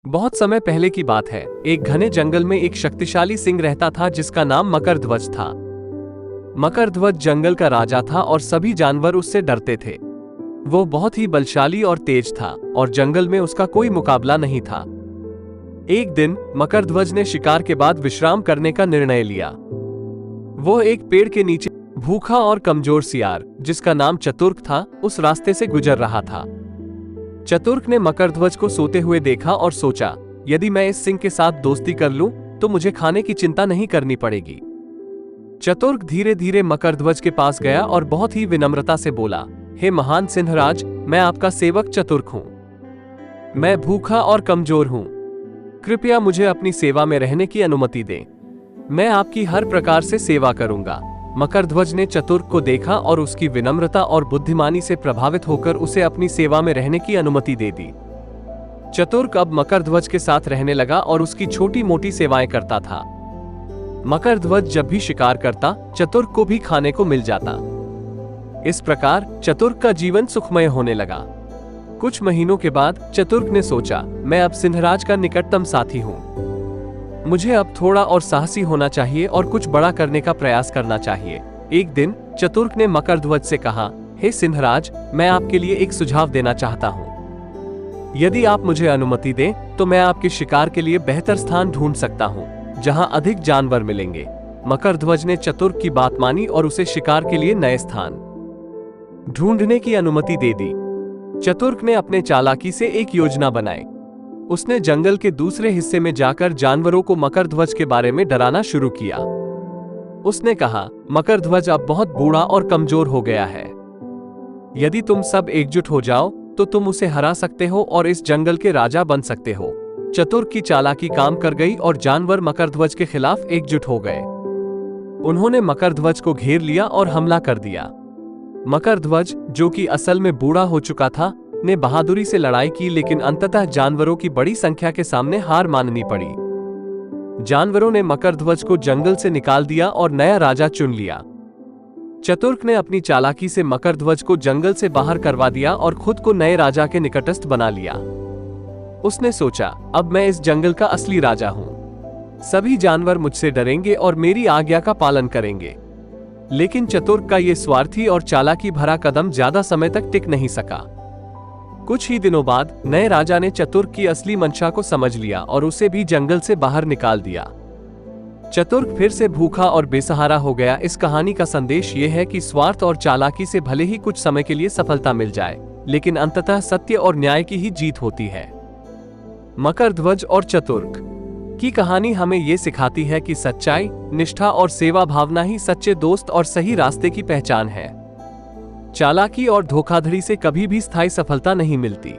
बहुत समय पहले की बात है। एक घने जंगल में एक शक्तिशाली सिंह रहता था जिसका नाम मकरध्वज था। मकरध्वज जंगल का राजा था और सभी जानवर उससे डरते थे। वो बहुत ही बलशाली और तेज था और जंगल में उसका कोई मुकाबला नहीं था। एक दिन मकरध्वज ने शिकार के बाद विश्राम करने का निर्णय लिया। वो एक पेड़ के नीचे भूखा और कमजोर सियार, जिसका नाम चतुर्क था, उस रास्ते से गुजर रहा था। चतुर्क ने मकरध्वज को सोते हुए देखा और सोचा, यदि मैं इस सिंह के साथ दोस्ती कर लूं तो मुझे खाने की चिंता नहीं करनी पड़ेगी। चतुर्क धीरे धीरे मकरध्वज के पास गया और बहुत ही विनम्रता से बोला, हे महान सिंहराज, मैं आपका सेवक चतुर्क हूं। मैं भूखा और कमजोर हूं। कृपया मुझे अपनी सेवा में रहने की अनुमति दें। मैं आपकी हर प्रकार से सेवा करूंगा। मकरध्वज ने चतुर्क को देखा और उसकी विनम्रता और बुद्धिमानी से प्रभावित होकर उसे अपनी सेवा में रहने की अनुमति दे दी। चतुर्क अब मकरध्वज के साथ रहने लगा और उसकी छोटी मोटी सेवाएं करता था। मकरध्वज जब भी शिकार करता, चतुर्क को भी खाने को मिल जाता। इस प्रकार चतुर्क का जीवन सुखमय होने लगा। कुछ महीनों के बाद चतुर्क ने सोचा, मैं अब सिंहराज का निकटतम साथी हूं। मुझे अब थोड़ा और साहसी होना चाहिए और कुछ बड़ा करने का प्रयास करना चाहिए। एक दिन चतुर्क ने मकरध्वज से कहा, हे सिंहराज, मैं आपके लिए एक सुझाव देना चाहता हूं। यदि आप मुझे अनुमति दें तो मैं आपके शिकार के लिए बेहतर स्थान ढूंढ सकता हूं, जहां अधिक जानवर मिलेंगे। मकरध्वज ने चतुर्क की बात मानी और उसे शिकार के लिए नए स्थान ढूंढने की अनुमति दे दी। चतुर्क ने अपने चालाकी से एक योजना बनाई। उसने जंगल के दूसरे हिस्से में जाकर जानवरों को मकरध्वज के बारे में डराना शुरू किया। उसने कहा, मकरध्वज अब बहुत बूढ़ा और कमजोर हो गया है। यदि तुम सब एकजुट हो जाओ तो तुम उसे हरा सकते हो और इस जंगल के राजा बन सकते हो। चतुर्क की चालाकी काम कर गई और जानवर मकरध्वज के खिलाफ एकजुट हो गए। उन्होंने मकरध्वज को घेर लिया और हमला कर दिया। मकरध्वज, जो कि असल में बूढ़ा हो चुका था, ने बहादुरी से लड़ाई की, लेकिन अंततः जानवरों की बड़ी संख्या के सामने हार माननी पड़ी। जानवरों ने मकरध्वज को जंगल से निकाल दिया और नया राजा चुन लिया। चतुर्क ने अपनी चालाकी से मकरध्वज को जंगल से बाहर करवा दिया और खुद को नए राजा के निकटस्थ बना लिया। उसने सोचा, अब मैं इस जंगल का असली राजा हूं। सभी जानवर मुझसे डरेंगे और मेरी आज्ञा का पालन करेंगे। लेकिन चतुर्क का यह स्वार्थी और चालाकी भरा कदम ज्यादा समय तक टिक नहीं सका। कुछ ही दिनों बाद नए राजा ने चतुर्क की असली मंशा को समझ लिया और उसे भी जंगल से बाहर निकाल दिया। चतुर्क फिर से भूखा और बेसहारा हो गया। इस कहानी का संदेश ये है कि स्वार्थ और चालाकी से भले ही कुछ समय के लिए सफलता मिल जाए, लेकिन अंततः सत्य और न्याय की ही जीत होती है। मकरध्वज और चतुर्क की कहानी हमें ये सिखाती है कि सच्चाई, निष्ठा और सेवा भावना ही सच्चे दोस्त और सही रास्ते की पहचान है। चालाकी और धोखाधड़ी से कभी भी स्थायी सफलता नहीं मिलती।